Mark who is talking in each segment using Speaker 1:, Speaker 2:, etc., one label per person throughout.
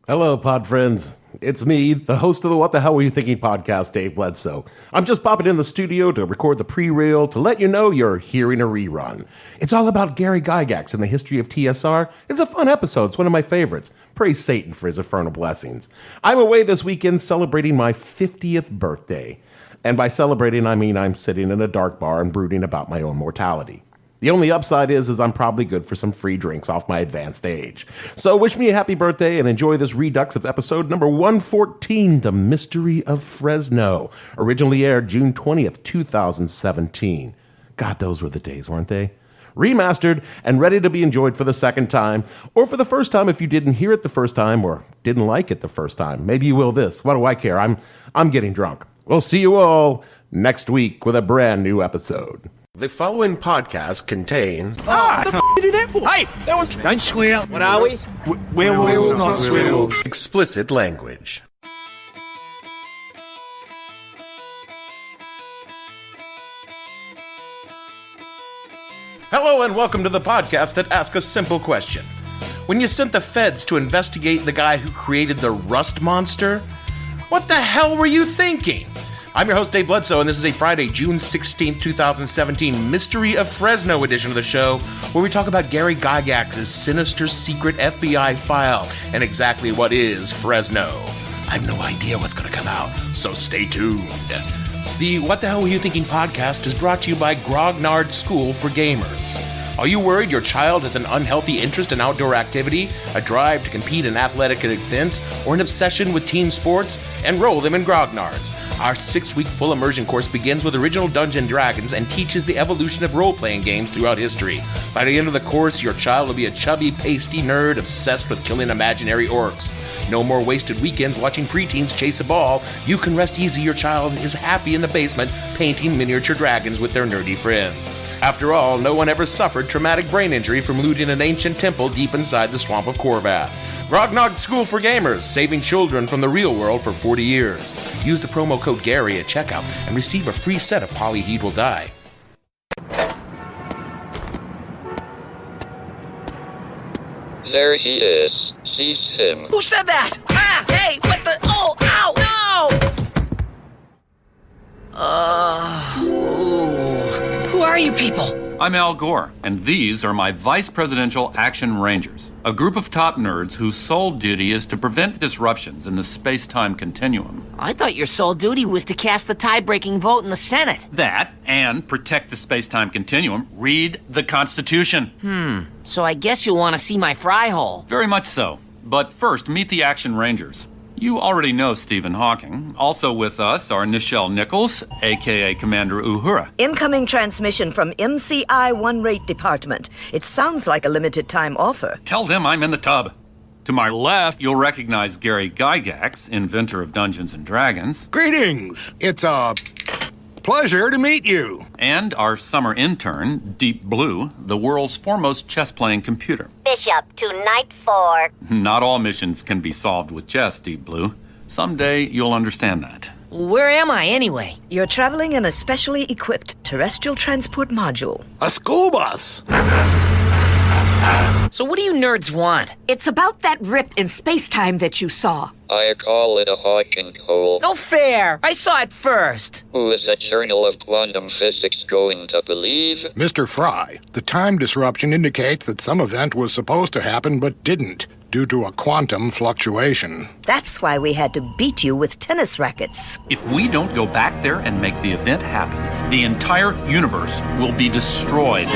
Speaker 1: Hello, pod friends. It's me, the host of the What the Hell Were You Thinking podcast, Dave Bledsoe. I'm just popping in the studio to record the pre-reel to let you know you're hearing a rerun. It's all about Gary Gygax and the history of TSR. It's a fun episode. It's one of my favorites. Praise Satan for his infernal blessings. I'm away this weekend celebrating my 50th birthday. And by celebrating, I mean I'm sitting in a dark bar and brooding about my own mortality. The only upside is I'm probably good for some free drinks off my advanced age. So wish me a happy birthday and enjoy this redux of episode number 114, The Mystery of Fresno. Originally aired June 20th, 2017. God, those were the days, weren't they? Remastered and ready to be enjoyed for the second time, or for the first time if you didn't hear it the first time or didn't like it the first time. Maybe you will this. What do I care? I'm getting drunk. We'll see you all next week with a brand new episode. The following podcast contains...
Speaker 2: What the f*** you do that for? Hey, that was... Don't swear. What are we? Werewolves, not swearwolves.
Speaker 1: Explicit language. Hello and welcome to the podcast that asks a simple question. When you sent the feds to investigate the guy who created the rust monster, what the hell were you thinking? I'm your host, Dave Bledsoe, and this is a Friday, June 16th, 2017 Mystery of Fresno edition of the show, where we talk about Gary Gygax's sinister secret FBI file and exactly what is Fresno. I have no idea what's going to come out, so stay tuned. The What the Hell Were You Thinking podcast is brought to you by Grognard School for Gamers. Are you worried your child has an unhealthy interest in outdoor activity, a drive to compete in athletic events, or an obsession with team sports? Enroll them in Grognard's. Our 6-week full immersion course begins with original Dungeons & Dragons and teaches the evolution of role-playing games throughout history. By the end of the course, your child will be a chubby, pasty nerd obsessed with killing imaginary orcs. No more wasted weekends watching preteens chase a ball. You can rest easy. Your child is happy in the basement painting miniature dragons with their nerdy friends. After all, no one ever suffered traumatic brain injury from looting an ancient temple deep inside the swamp of Corvath. Grognard School for Gamers, saving children from the real world for 40 years. Use the promo code Gary at checkout and receive a free set of Polyhedral die.
Speaker 3: There he is. Seize him.
Speaker 2: Who said that? Ah! Hey, what the... Oh, ow! No! Who are you people?
Speaker 4: I'm Al Gore, and these are my Vice Presidential Action Rangers, a group of top nerds whose sole duty is to prevent disruptions in the space-time continuum.
Speaker 5: I thought your sole duty was to cast the tie-breaking vote in the Senate.
Speaker 4: That, and protect the space-time continuum, read the Constitution.
Speaker 5: So I guess you'll want to see my fry hole.
Speaker 4: Very much so. But first, meet the Action Rangers. You already know Stephen Hawking. Also with us are Nichelle Nichols, a.k.a. Commander Uhura.
Speaker 6: Incoming transmission from MCI 1 Rate Department. It sounds like a limited time offer.
Speaker 4: Tell them I'm in the tub. To my left, you'll recognize Gary Gygax, inventor of Dungeons & Dragons.
Speaker 7: Greetings. It's a pleasure to meet you.
Speaker 4: And our summer intern, Deep Blue, the world's foremost chess-playing computer.
Speaker 8: Bishop to Knight 4.
Speaker 4: Not all missions can be solved with chess, Deep Blue. Someday you'll understand that.
Speaker 5: Where am I, anyway?
Speaker 6: You're traveling in a specially equipped terrestrial transport module.
Speaker 7: A school bus.
Speaker 5: So what do you nerds want?
Speaker 6: It's about that rip in space-time that you saw.
Speaker 3: I call it a Hawking hole.
Speaker 5: No fair! I saw it first!
Speaker 3: Who is a journal of quantum physics going to believe?
Speaker 7: Mr. Fry, the time disruption indicates that some event was supposed to happen but didn't, due to a quantum fluctuation.
Speaker 6: That's why we had to beat you with tennis rackets.
Speaker 4: If we don't go back there and make the event happen, the entire universe will be destroyed.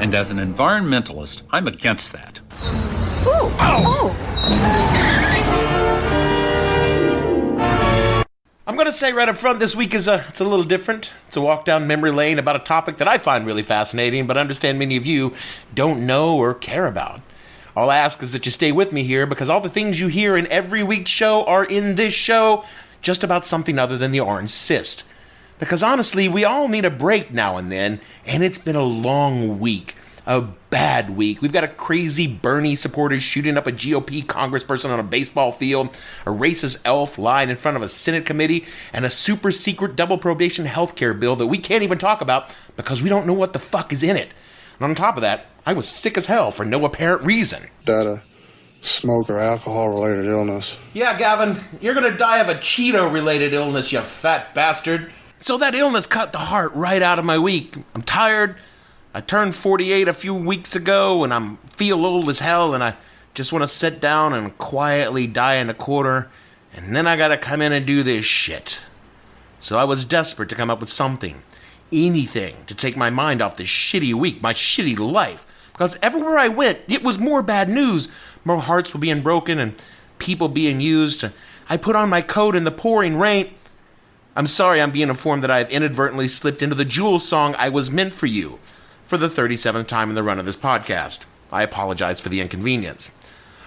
Speaker 4: And as an environmentalist, I'm against that.
Speaker 6: Ooh.
Speaker 1: I'm going to say right up front, this week it's a little different. It's a walk down memory lane about a topic that I find really fascinating, but I understand many of you don't know or care about. All I ask is that you stay with me here, because all the things you hear in every week's show are in this show, just about something other than the orange cyst. Because honestly, we all need a break now and then, and it's been a long week. A bad week. We've got a crazy Bernie supporter shooting up a GOP congressperson on a baseball field, a racist elf lying in front of a Senate committee, and a super secret double probation healthcare bill that we can't even talk about because we don't know what the fuck is in it. And on top of that, I was sick as hell for no apparent reason.
Speaker 9: Data. smoke or alcohol-related illness.
Speaker 1: Yeah, Gavin, you're gonna die of a Cheeto-related illness, you fat bastard. So that illness cut the heart right out of my week. I'm tired. I turned 48 a few weeks ago, and I feel old as hell, and I just want to sit down and quietly die in a corner, and then I gotta come in and do this shit. So I was desperate to come up with something, anything, to take my mind off this shitty week, my shitty life. Because everywhere I went, it was more bad news. More hearts were being broken and people being used. I put on my coat in the pouring rain. I'm sorry I'm being informed that I have inadvertently slipped into the Jewel song I Was Meant For You for the 37th time in the run of this podcast. I apologize for the inconvenience.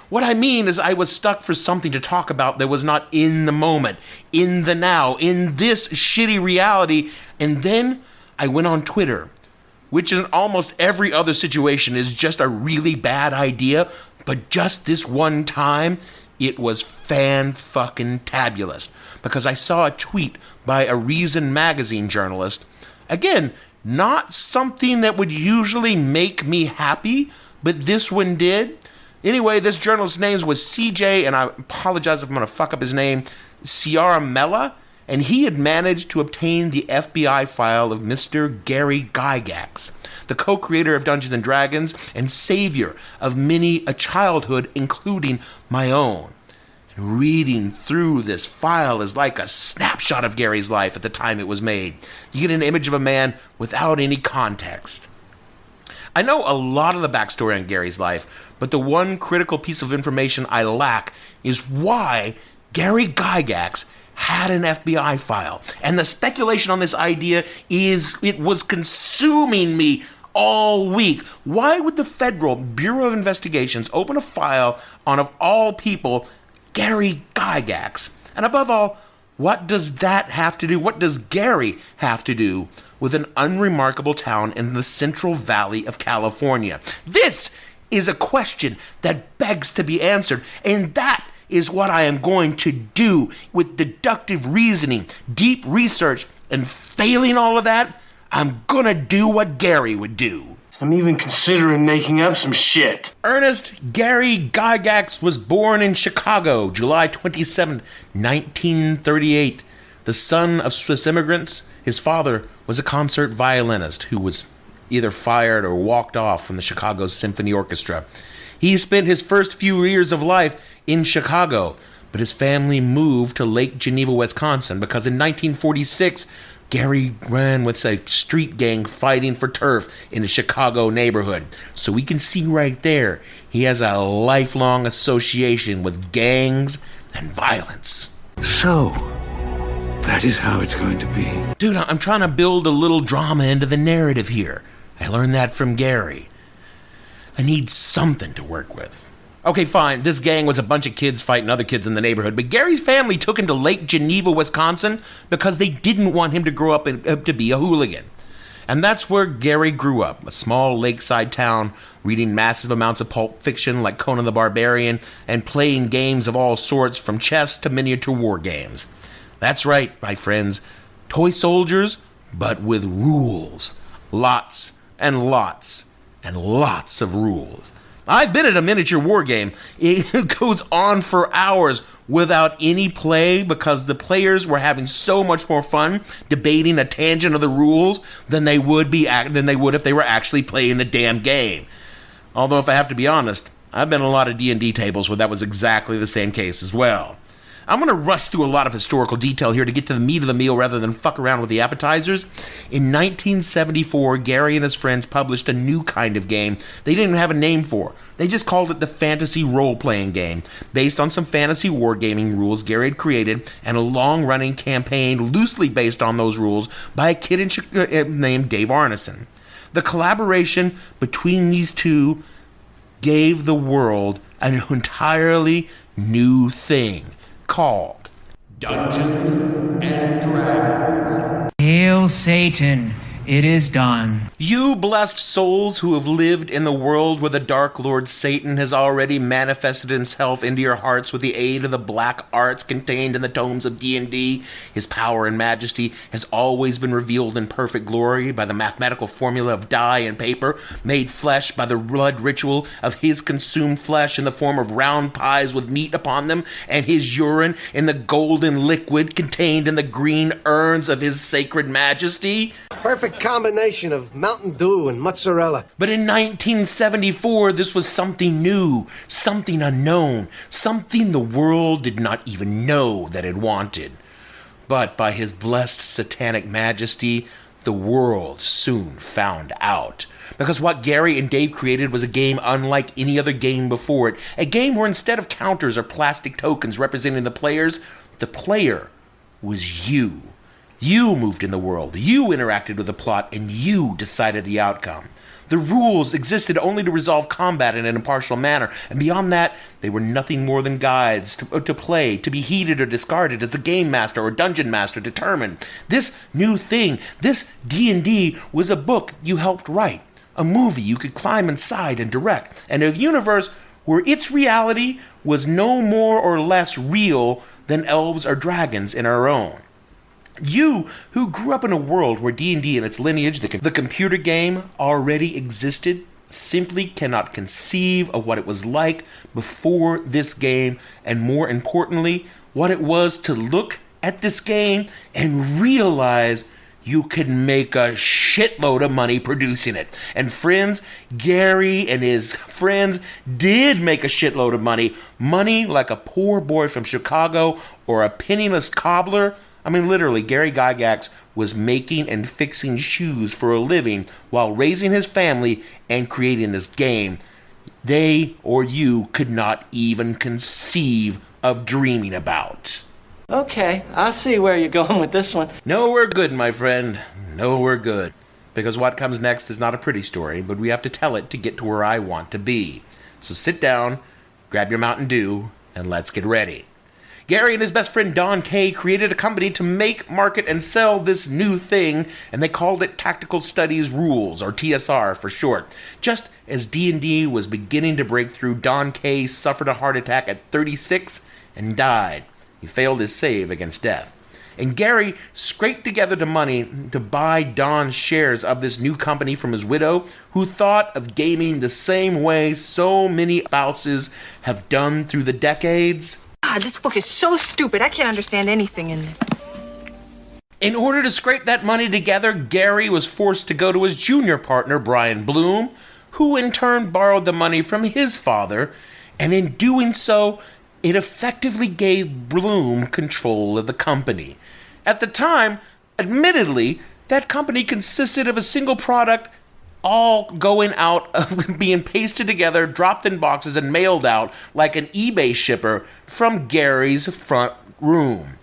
Speaker 1: What I mean is I was stuck for something to talk about that was not in the moment, in the now, in this shitty reality, and then I went on Twitter, which in almost every other situation is just a really bad idea, but just this one time, it was fan-fucking-tabulous, because I saw a tweet by a Reason magazine journalist. Again, not something that would usually make me happy, but this one did. Anyway, this journalist's name was CJ, and I apologize if I'm going to fuck up his name, Ciara Mella, and he had managed to obtain the FBI file of Mr. Gary Gygax, the co-creator of Dungeons & Dragons and savior of many a childhood, including my own. And reading through this file is like a snapshot of Gary's life at the time it was made. You get an image of a man without any context. I know a lot of the backstory on Gary's life, but the one critical piece of information I lack is why Gary Gygax had an FBI file. And the speculation on this idea is it was consuming me all week. Why would the Federal Bureau of Investigations open a file on, of all people, Gary Gygax? And above all, what does that have to do? What does Gary have to do with an unremarkable town in the Central Valley of California? This is a question that begs to be answered, and that is what I am going to do with deductive reasoning, deep research, and failing all of that, I'm gonna do what Gary would do.
Speaker 2: I'm even considering making up some shit.
Speaker 1: Ernest Gary Gygax was born in Chicago, July 27, 1938. The son of Swiss immigrants, his father was a concert violinist who was either fired or walked off from the Chicago Symphony Orchestra. He spent his first few years of life in Chicago, but his family moved to Lake Geneva, Wisconsin, because in 1946, Gary ran with a street gang fighting for turf in a Chicago neighborhood. So we can see right there, he has a lifelong association with gangs and violence.
Speaker 10: So, that is how it's going to be.
Speaker 1: Dude, I'm trying to build a little drama into the narrative here. I learned that from Gary. I need something to work with. Okay, fine, this gang was a bunch of kids fighting other kids in the neighborhood, but Gary's family took him to Lake Geneva, Wisconsin, because they didn't want him to grow up to be a hooligan. And that's where Gary grew up, a small lakeside town, reading massive amounts of pulp fiction like Conan the Barbarian, and playing games of all sorts, from chess to miniature war games. That's right, my friends, toy soldiers, but with rules. Lots and lots and lots of rules. I've been at a miniature war game. It goes on for hours without any play because the players were having so much more fun debating a tangent of the rules than they would if they were actually playing the damn game. Although, if I have to be honest, I've been in a lot of D&D tables where that was exactly the same case as well. I'm going to rush through a lot of historical detail here to get to the meat of the meal rather than fuck around with the appetizers. In 1974, Gary and his friends published a new kind of game they didn't even have a name for. They just called it the Fantasy Role-Playing Game, based on some fantasy wargaming rules Gary had created and a long-running campaign loosely based on those rules by a kid named Dave Arneson. The collaboration between these two gave the world an entirely new thing called Dungeons and Dragons.
Speaker 11: Hail Satan, It is done.
Speaker 1: You blessed souls who have lived in the world where the Dark Lord Satan has already manifested himself into your hearts with the aid of the black arts contained in the tomes of D&D, his power and majesty has always been revealed in perfect glory by the mathematical formula of dye and paper, made flesh by the blood ritual of his consumed flesh in the form of round pies with meat upon them, and his urine in the golden liquid contained in the green urns of his sacred majesty.
Speaker 12: Perfect combination of Mountain Dew and mozzarella.
Speaker 1: But in 1974, this was something new, something unknown, something the world did not even know that it wanted. But by his blessed satanic majesty, the world soon found out. Because what Gary and Dave created was a game unlike any other game before it. A game where instead of counters or plastic tokens representing the player was you. You moved in the world, you interacted with the plot, and you decided the outcome. The rules existed only to resolve combat in an impartial manner, and beyond that, they were nothing more than guides to play, to be heeded or discarded as the game master or dungeon master determined. This new thing, this D&D, was a book you helped write, a movie you could climb inside and direct, and a universe where its reality was no more or less real than elves or dragons in our own. You, who grew up in a world where D&D and its lineage, the computer game, already existed, simply cannot conceive of what it was like before this game, and more importantly, what it was to look at this game and realize you could make a shitload of money producing it. And friends, Gary and his friends did make a shitload of money. Money like a poor boy from Chicago or a penniless cobbler. I mean, literally, Gary Gygax was making and fixing shoes for a living while raising his family and creating this game they or you could not even conceive of dreaming about.
Speaker 13: Okay, I see where you're going with this one.
Speaker 1: Nowhere good, my friend. Nowhere good. Because what comes next is not a pretty story, but we have to tell it to get to where I want to be. So sit down, grab your Mountain Dew, and let's get ready. Gary and his best friend Don Kay created a company to make, market, and sell this new thing, and they called it Tactical Studies Rules, or TSR for short. Just as D&D was beginning to break through, Don Kay suffered a heart attack at 36 and died. He failed his save against death. And Gary scraped together the money to buy Don's shares of this new company from his widow, who thought of gaming the same way so many spouses have done through the decades.
Speaker 14: God, this book is so stupid. I can't understand anything in it.
Speaker 1: In order to scrape that money together, Gary was forced to go to his junior partner, Brian Bloom, who in turn borrowed the money from his father, and in doing so, it effectively gave Bloom control of the company. At the time, admittedly, that company consisted of a single product, all going out of being pasted together, dropped in boxes, and mailed out like an eBay shipper from Gary's front room.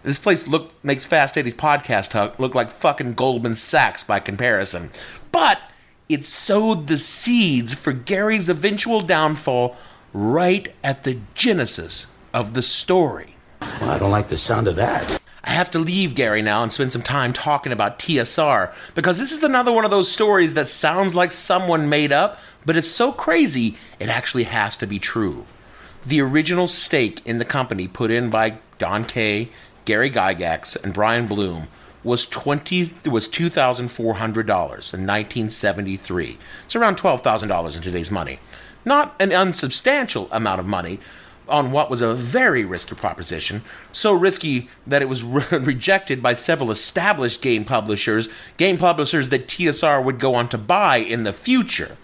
Speaker 1: This place makes Fast Eddie's podcast look like fucking Goldman Sachs by comparison. But it sowed the seeds for Gary's eventual downfall right at the genesis of the story.
Speaker 15: Well, I don't like the sound of that.
Speaker 1: I have to leave Gary now and spend some time talking about TSR, because this is another one of those stories that sounds like someone made up, but it's so crazy it actually has to be true. The original stake in the company put in by Don Kay, Gary Gygax, and Brian Bloom was $2,400 in 1973. It's around $12,000 in today's money. Not an unsubstantial amount of money on what was a very risky proposition, so risky that it was rejected by several established game publishers that TSR would go on to buy in the future.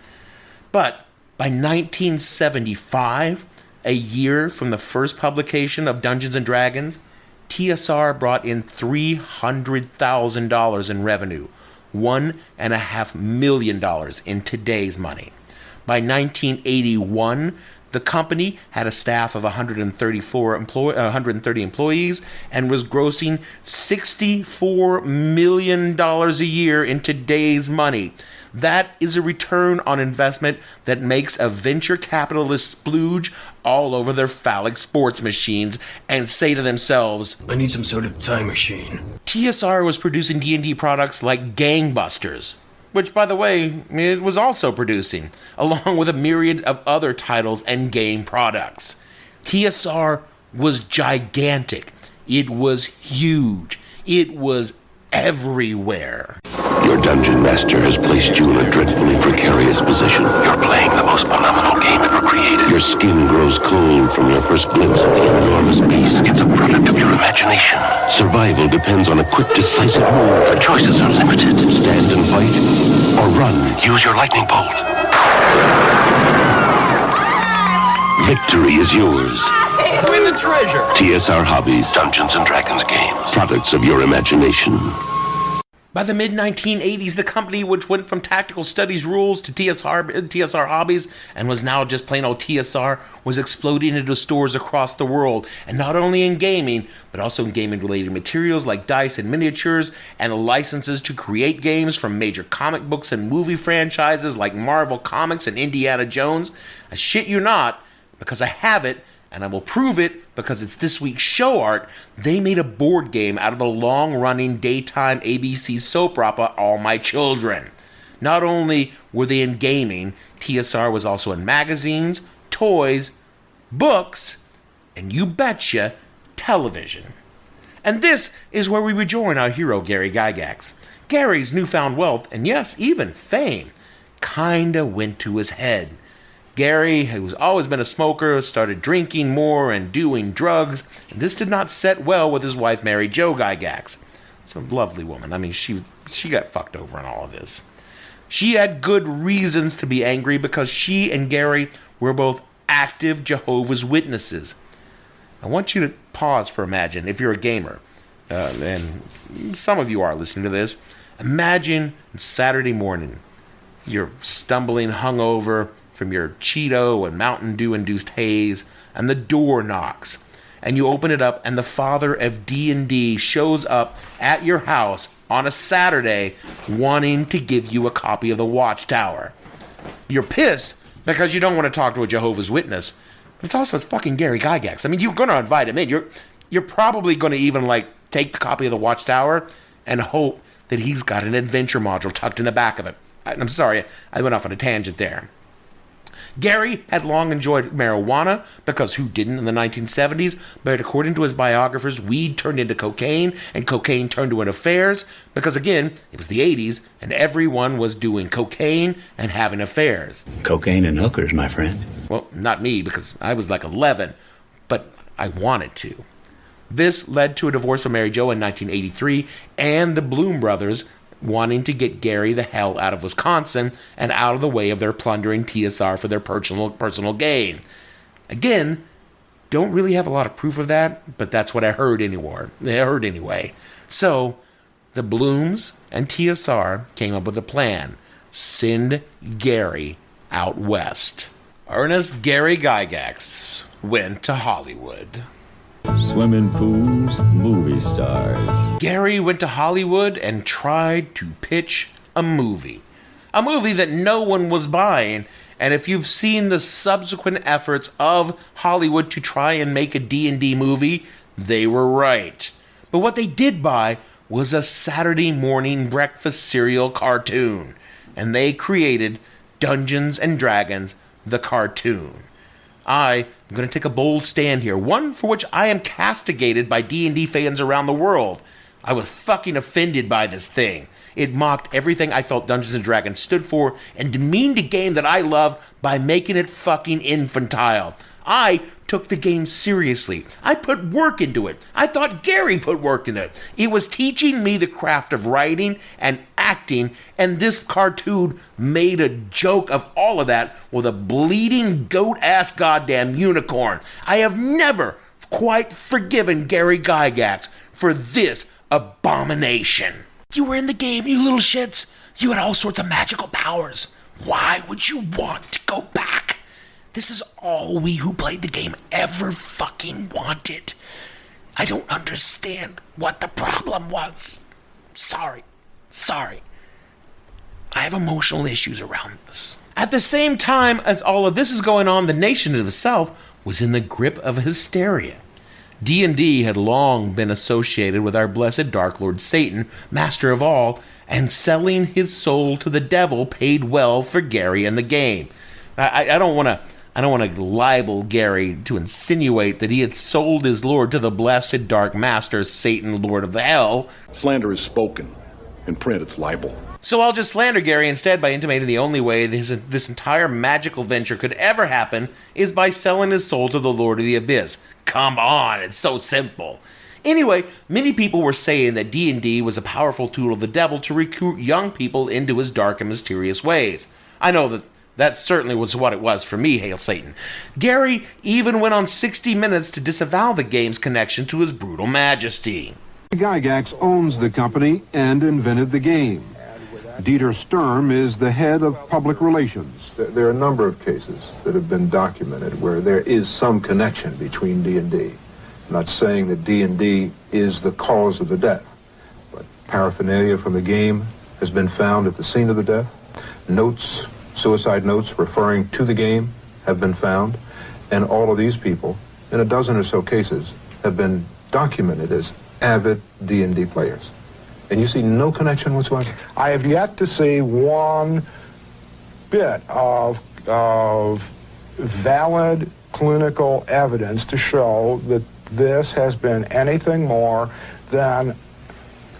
Speaker 1: But by 1975, a year from the first publication of Dungeons & Dragons, TSR brought in $300,000 in revenue, $1.5 million in today's money. By 1981, The company had a staff of 130 employees and was grossing $64 million a year in today's money. That is a return on investment that makes a venture capitalist splooge all over their phallic sports machines and say to themselves,
Speaker 11: I need some sort of time machine.
Speaker 1: TSR was producing D&D products like Gangbusters, which, by the way, it was also producing, along with a myriad of other titles and game products. TSR was gigantic. It was huge. It was everywhere.
Speaker 16: Your dungeon master has placed you in a dreadfully precarious position. You're playing the most phenomenal game ever created. Your skin grows cold from your first glimpse of the enormous beast. It's a product of your imagination. Survival depends on a quick, decisive move. Your choices are limited. Stand and fight, or run. Use your lightning bolt. Victory is yours.
Speaker 11: Win the treasure.
Speaker 16: TSR Hobbies, Dungeons & Dragons games. Products of your imagination.
Speaker 1: By the mid-1980s, the company, which went from tactical studies rules to TSR Hobbies and was now just plain old TSR, was exploding into stores across the world, and not only in gaming, but also in gaming-related materials like dice and miniatures, and licenses to create games from major comic books and movie franchises like Marvel Comics and Indiana Jones. I shit you not, because I have it, and I will prove it because it's this week's show art. They made a board game out of the long-running daytime ABC soap opera All My Children. Not only were they in gaming, TSR was also in magazines, toys, books, and you betcha, television. And this is where we rejoin our hero, Gary Gygax. Gary's newfound wealth, and yes, even fame, kinda went to his head. Gary, who's always been a smoker, started drinking more and doing drugs, and this did not set well with his wife, Mary Jo Gygax. It's a lovely woman. I mean, she got fucked over in all of this. She had good reasons to be angry because she and Gary were both active Jehovah's Witnesses. I want you to pause for imagine, if you're a gamer, and some of you are listening to this, imagine Saturday morning, you're stumbling hungover from your Cheeto and Mountain Dew-induced haze, and the door knocks, and you open it up, and the father of D&D shows up at your house on a Saturday wanting to give you a copy of the Watchtower. You're pissed because you don't want to talk to a Jehovah's Witness, but it's fucking Gary Gygax. I mean, you're going to invite him in. You're probably going to even, take the copy of the Watchtower and hope that he's got an adventure module tucked in the back of it. I'm sorry, I went off on a tangent there. Gary had long enjoyed marijuana, because who didn't in the 1970s? But according to his biographers, weed turned into cocaine, and cocaine turned into affairs, because again, it was the 80s, and everyone was doing cocaine and having affairs.
Speaker 15: Cocaine and hookers, my friend.
Speaker 1: Well, not me, because I was 11, but I wanted to. This led to a divorce from Mary Jo in 1983, and the Bloom brothers wanting to get Gary the hell out of Wisconsin and out of the way of their plundering TSR for their personal gain. Again, don't really have a lot of proof of that, but that's what I heard anyway. So, the Blooms and TSR came up with a plan. Send Gary out west. Ernest Gary Gygax went to Hollywood.
Speaker 17: Swimming pools, movie stars.
Speaker 1: Gary went to Hollywood and tried to pitch a movie. A movie that no one was buying, and if you've seen the subsequent efforts of Hollywood to try and make a D&D movie, they were right. But what they did buy was a Saturday morning breakfast cereal cartoon, and they created Dungeons & Dragons, the cartoon. I am going to take a bold stand here, one for which I am castigated by D&D fans around the world. I was fucking offended by this thing. It mocked everything I felt Dungeons & Dragons stood for and demeaned a game that I love by making it fucking infantile. I took the game seriously. I put work into it. I thought Gary put work into it. It was teaching me the craft of writing and acting, and this cartoon made a joke of all of that with a bleeding goat-ass goddamn unicorn. I have never quite forgiven Gary Gygax for this abomination. You were in the game, you little shits. You had all sorts of magical powers. Why would you want to go back? This is all we who played the game ever fucking wanted. I don't understand what the problem was. Sorry. I have emotional issues around this. At the same time as all of this is going on, the nation to the south was in the grip of hysteria. D&D had long been associated with our blessed Dark Lord Satan, master of all, and selling his soul to the devil paid well for Gary and the game. I don't want to libel Gary to insinuate that he had sold his lord to the blessed dark master, Satan, Lord of Hell.
Speaker 18: Slander is spoken. In print, it's libel.
Speaker 1: So I'll just slander Gary instead by intimating the only way this entire magical venture could ever happen is by selling his soul to the Lord of the Abyss. Come on, it's so simple. Anyway, many people were saying that D&D was a powerful tool of the devil to recruit young people into his dark and mysterious ways. I know that certainly was what it was for me, hail Satan. Gary even went on 60 Minutes to disavow the game's connection to his brutal majesty.
Speaker 19: Gygax owns the company and invented the game. Dieter Sturm is the head of public relations.
Speaker 20: There are a number of cases that have been documented where there is some connection between D&D. I'm not saying that D&D is the cause of the death, but paraphernalia from the game has been found at the scene of the death. Notes, suicide notes referring to the game have been found, and all of these people, in a dozen or so cases, have been documented as avid D&D players. And you see no connection whatsoever?
Speaker 19: I have yet to see one bit of valid clinical evidence to show that this has been anything more than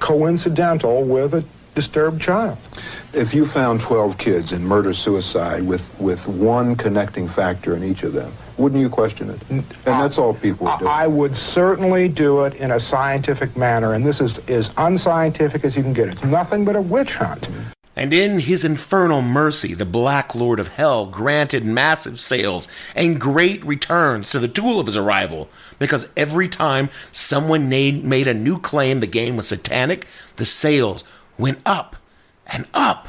Speaker 19: coincidental with a disturbed child.
Speaker 20: If you found 12 kids in murder-suicide with one connecting factor in each of them, wouldn't you question it? And that's all people would do.
Speaker 19: I would certainly do it in a scientific manner, and this is as unscientific as you can get. It's nothing but a witch hunt.
Speaker 1: And in his infernal mercy, the Black Lord of Hell granted massive sales and great returns to the tool of his arrival, because every time someone made a new claim the game was satanic, the sales went up and up.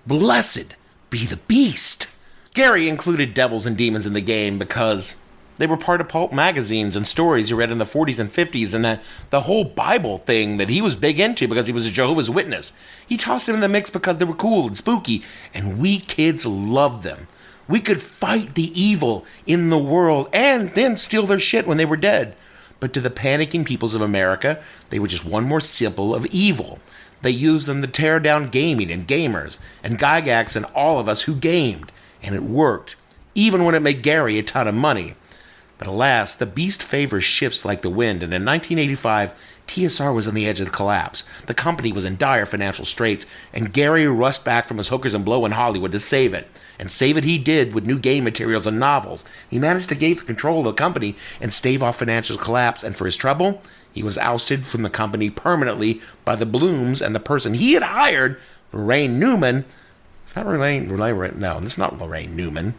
Speaker 1: Blessed be the beast. Gary included devils and demons in the game because they were part of pulp magazines and stories you read in the 40s and 50s, and the whole Bible thing that he was big into because he was a Jehovah's Witness. He tossed them in the mix because they were cool and spooky, and we kids loved them. We could fight the evil in the world and then steal their shit when they were dead. But to the panicking peoples of America, they were just one more symbol of evil. They used them to tear down gaming and gamers, and Gygax and all of us who gamed. And it worked, even when it made Gary a ton of money. But alas, the beast favors shifts like the wind, and in 1985, TSR was on the edge of the collapse. The company was in dire financial straits, and Gary rushed back from his hookers and blow in Hollywood to save it. And save it he did with new game materials and novels. He managed to gain control of the company and stave off financial collapse, and for his trouble, he was ousted from the company permanently by the Blooms and the person he had hired, Lorraine Newman. It's not Lorraine. No, this is not Lorraine Newman.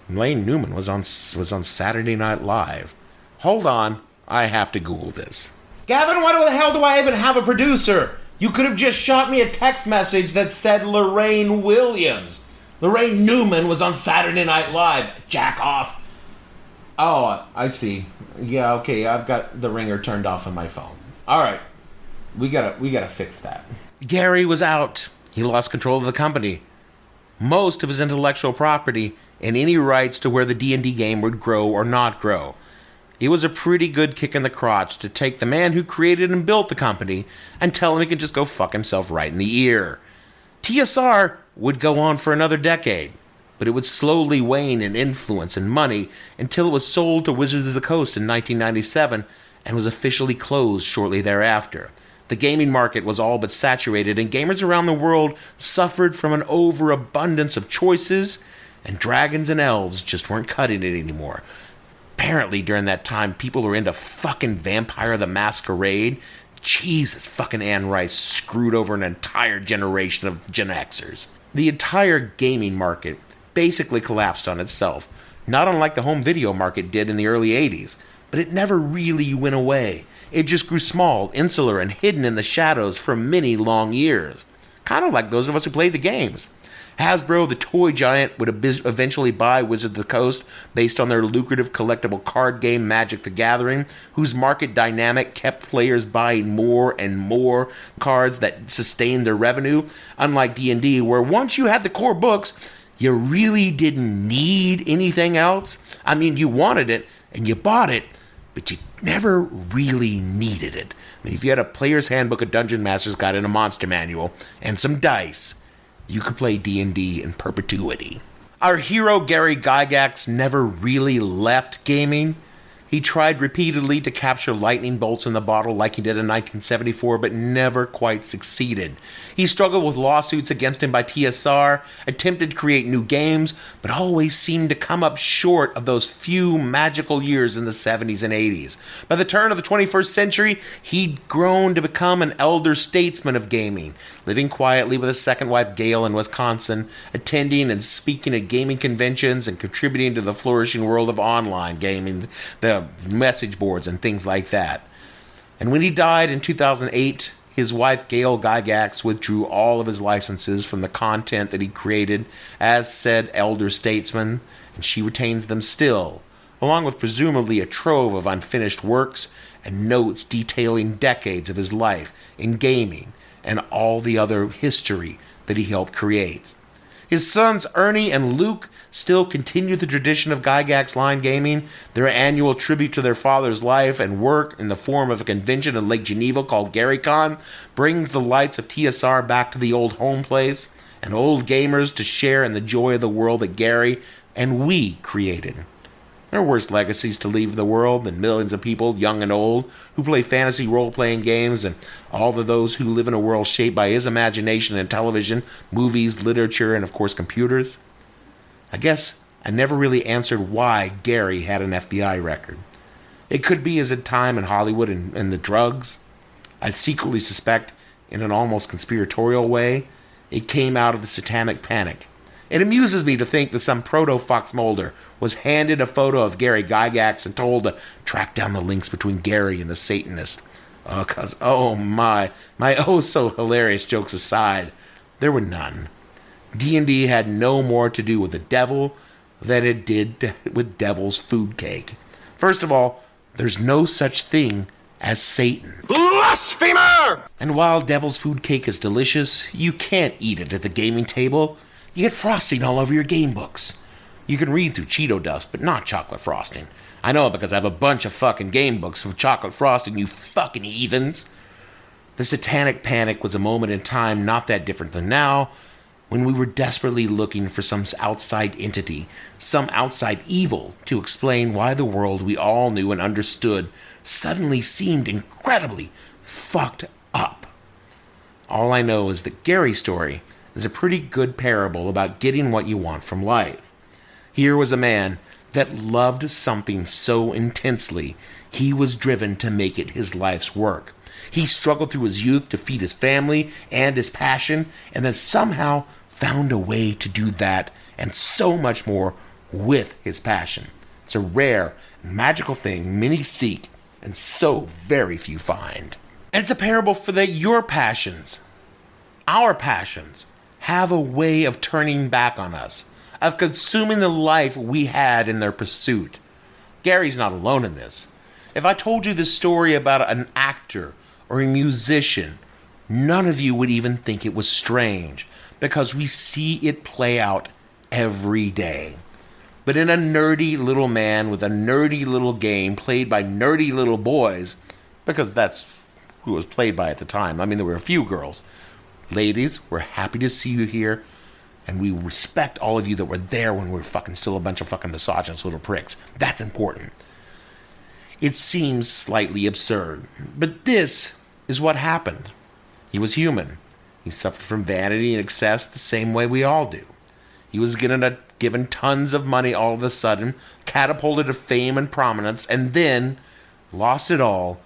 Speaker 1: Lorraine Newman was on Saturday Night Live. Hold on, I have to Google this. Gavin, why the hell do I even have a producer? You could have just shot me a text message that said Lorraine Williams. Lorraine Newman was on Saturday Night Live. Jack off. Oh, I see. Yeah, okay, I've got the ringer turned off on my phone. All right, we gotta fix that. Gary was out. He lost control of the company, most of his intellectual property, and any rights to where the D&D game would grow or not grow. It was a pretty good kick in the crotch to take the man who created and built the company and tell him he could just go fuck himself right in the ear. TSR would go on for another decade, but it would slowly wane in influence and money until it was sold to Wizards of the Coast in 1997 and was officially closed shortly thereafter. The gaming market was all but saturated, and gamers around the world suffered from an overabundance of choices, and dragons and elves just weren't cutting it anymore. Apparently, during that time, people were into fucking Vampire the Masquerade. Jesus, fucking Anne Rice screwed over an entire generation of Gen Xers. The entire gaming market basically collapsed on itself, not unlike the home video market did in the early 80s, but it never really went away. It just grew small, insular, and hidden in the shadows for many long years. Kind of like those of us who played the games. Hasbro, the toy giant, would eventually buy Wizard of the Coast based on their lucrative collectible card game Magic the Gathering, whose market dynamic kept players buying more and more cards that sustained their revenue, unlike D&D, where once you had the core books, you really didn't need anything else. I mean, you wanted it, and you bought it, but you never really needed it. I mean, if you had a player's handbook, a dungeon master's guide, and a monster manual, and some dice, you could play D&D in perpetuity. Our hero, Gary Gygax, never really left gaming. He tried repeatedly to capture lightning bolts in the bottle like he did in 1974, but never quite succeeded. He struggled with lawsuits against him by TSR, attempted to create new games, but always seemed to come up short of those few magical years in the 70s and 80s. By the turn of the 21st century, he'd grown to become an elder statesman of gaming, living quietly with his second wife Gail in Wisconsin, attending and speaking at gaming conventions and contributing to the flourishing world of online gaming, the message boards and things like that. And when he died in 2008, his wife Gail Gygax withdrew all of his licenses from the content that he created as said elder statesman, and she retains them still, along with presumably a trove of unfinished works and notes detailing decades of his life in gaming and all the other history that he helped create. His sons Ernie and Luke still continue the tradition of Gygax line gaming. Their annual tribute to their father's life and work in the form of a convention in Lake Geneva called GaryCon brings the lights of TSR back to the old home place and old gamers to share in the joy of the world that Gary and we created. There are worse legacies to leave the world than millions of people, young and old, who play fantasy role-playing games, and all of those who live in a world shaped by his imagination and television, movies, literature, and of course computers. I guess I never really answered why Gary had an FBI record. It could be his time in Hollywood and the drugs. I secretly suspect, in an almost conspiratorial way, it came out of the satanic panic. It amuses me to think that some proto-Fox Mulder was handed a photo of Gary Gygax and told to track down the links between Gary and the Satanist. My oh-so-hilarious jokes aside, there were none. D&D had no more to do with the devil than it did with devil's food cake. First of all, there's no such thing as Satan. Blasphemer! And while devil's food cake is delicious, you can't eat it at the gaming table. You get frosting all over your game books. You can read through Cheeto dust, but not chocolate frosting. I know because I have a bunch of fucking game books with chocolate frosting, you fucking heathens. The satanic panic was a moment in time not that different than now, when we were desperately looking for some outside entity, some outside evil, to explain why the world we all knew and understood suddenly seemed incredibly fucked up. All I know is that Gary's story is a pretty good parable about getting what you want from life. Here was a man that loved something so intensely, he was driven to make it his life's work. He struggled through his youth to feed his family and his passion, and then somehow found a way to do that and so much more with his passion. It's a rare and magical thing many seek and so very few find. And it's a parable for that your passions, our passions, have a way of turning back on us, of consuming the life we had in their pursuit. Gary's not alone in this. If I told you this story about an actor or a musician, none of you would even think it was strange, because we see it play out every day. But in a nerdy little man with a nerdy little game played by nerdy little boys, because that's who it was played by at the time. I mean, there were a few girls. Ladies, we're happy to see you here, and we respect all of you that were there when we were fucking still a bunch of fucking misogynist little pricks. That's important. It seems slightly absurd, but this is what happened. He was human. He suffered from vanity and excess the same way we all do. He was given tons of money all of a sudden, catapulted to fame and prominence, and then lost it all,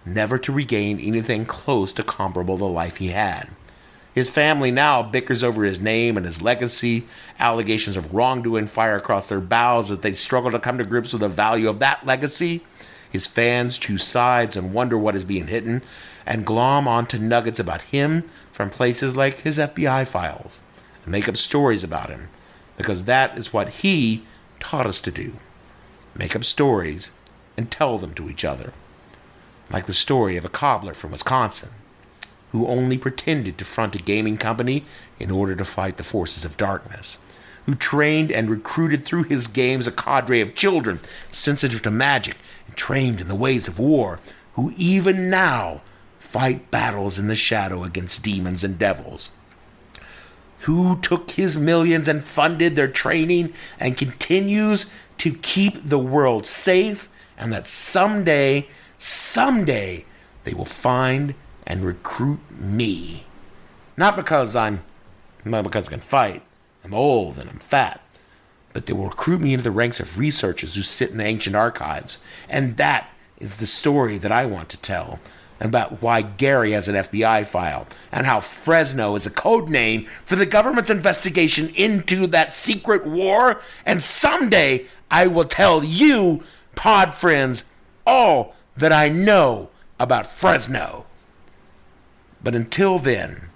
Speaker 1: never to regain anything close to comparable to the life he had. His family now bickers over his name and his legacy. Allegations of wrongdoing fire across their bows as they struggle to come to grips with the value of that legacy. His fans choose sides and wonder what is being hidden, and glom onto nuggets about him from places like his FBI files. and make up stories about him, because that is what he taught us to do. Make up stories and tell them to each other. Like the story of a cobbler from Wisconsin who only pretended to front a gaming company in order to fight the forces of darkness, who trained and recruited through his games a cadre of children sensitive to magic and trained in the ways of war, who even now fight battles in the shadow against demons and devils, who took his millions and funded their training and continues to keep the world safe, and that someday, they will find and recruit me. Not because I can fight, I'm old and I'm fat, but they will recruit me into the ranks of researchers who sit in the ancient archives. And that is the story that I want to tell, about why Gary has an FBI file, and how Fresno is a code name for the government's investigation into that secret war. And someday I will tell you, pod friends, all that I know about Fresno. But until then,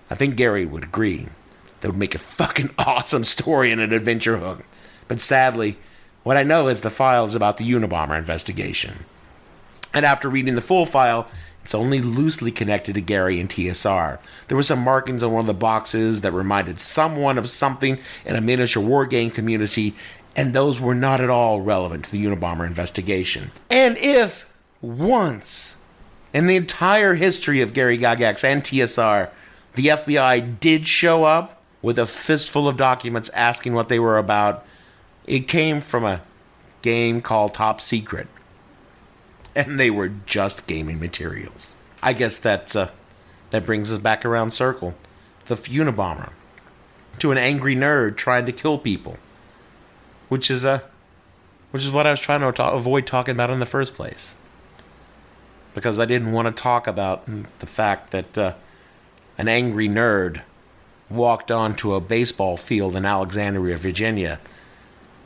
Speaker 1: I think Gary would agree that would make a fucking awesome story and an adventure hook. But sadly, what I know is the file is about the Unabomber investigation. And after reading the full file, it's only loosely connected to Gary and TSR. There were some markings on one of the boxes that reminded someone of something in a miniature war game community, and those were not at all relevant to the Unabomber investigation. And if once in the entire history of Gary Gygax and TSR, the FBI did show up with a fistful of documents asking what they were about, it came from a game called Top Secret. And they were just gaming materials. I guess that brings us back around circle. The Unabomber. To an angry nerd trying to kill people. Which is what I was trying to avoid talking about in the first place. Because I didn't want to talk about the fact that an angry nerd walked onto a baseball field in Alexandria, Virginia,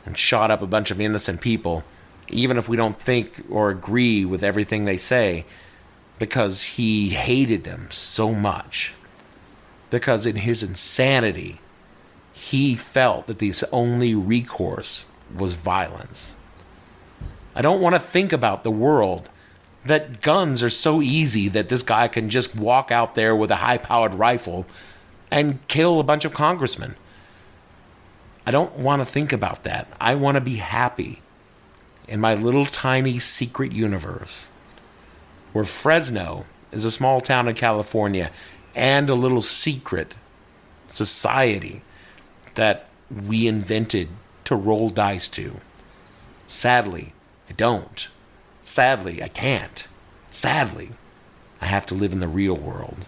Speaker 1: and shot up a bunch of innocent people, even if we don't think or agree with everything they say, because he hated them so much. Because in his insanity, he felt that the only recourse was violence. I don't want to think about the world that guns are so easy that this guy can just walk out there with a high-powered rifle and kill a bunch of congressmen. I don't want to think about that. I want to be happy in my little tiny secret universe where Fresno is a small town in California and a little secret society that we invented to roll dice to. Sadly, I don't. Sadly, I can't. Sadly, I have to live in the real world.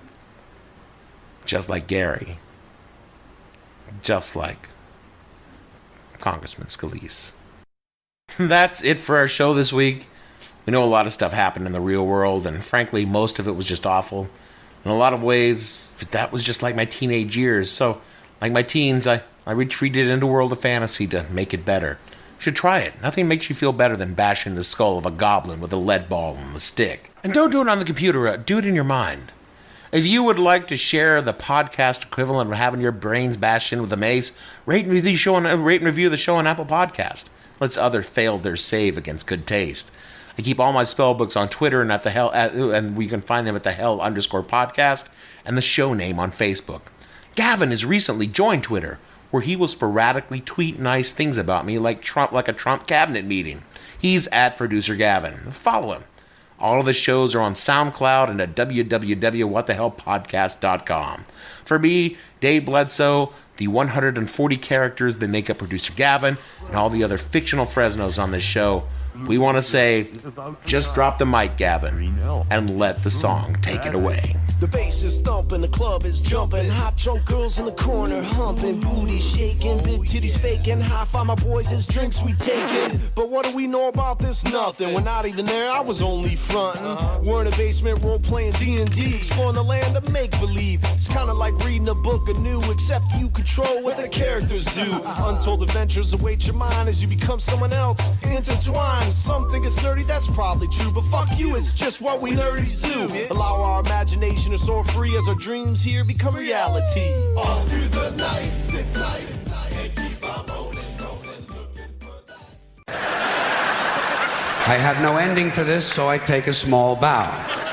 Speaker 1: Just like Gary. Just like Congressman Scalise. That's it for our show this week. We know a lot of stuff happened in the real world, and frankly, most of it was just awful. In a lot of ways, that was just like my teenage years. So, like my teens, I retreated into a world of fantasy to make it better. You should try it. Nothing makes you feel better than bashing the skull of a goblin with a lead ball on the stick. And don't do it on the computer, do it in your mind. If you would like to share the podcast equivalent of having your brains bashed in with a mace, rate and review the show on Apple Podcast. Lets others fail their save against good taste. I keep all my spell books on Twitter and and we can find them at @the_hell_podcast and the show name on Facebook. Gavin has recently joined Twitter, where he will sporadically tweet nice things about me like a Trump cabinet meeting. He's @ProducerGavin. Follow him. All of the shows are on SoundCloud and at www.whatthehellpodcast.com. For me, Dave Bledsoe, the 140 characters that make up Producer Gavin, and all the other fictional Fresnos on this show, we want to say, just drop the mic, Gavin, and let the song take it away.
Speaker 21: The bass is thumping, the club is jumping. Hot drunk girls in the corner humping, booty shaking, big titties faking. High five my boys as drinks we taking. But what do we know about this? Nothing. We're not even there, I was only frontin'. We're in a basement role playing D&D, exploring the land of make believe. It's kinda like reading a book anew, except you control what the characters do. Untold adventures await your mind as you become someone else, intertwined. Some think it's nerdy, that's probably true, but fuck you, it's just what we nerds do. Allow our imagination to soar free as our dreams here become reality. All through the night, sit tight, and keep on rolling, looking for that.
Speaker 8: I have no ending for this, so I take a small bow.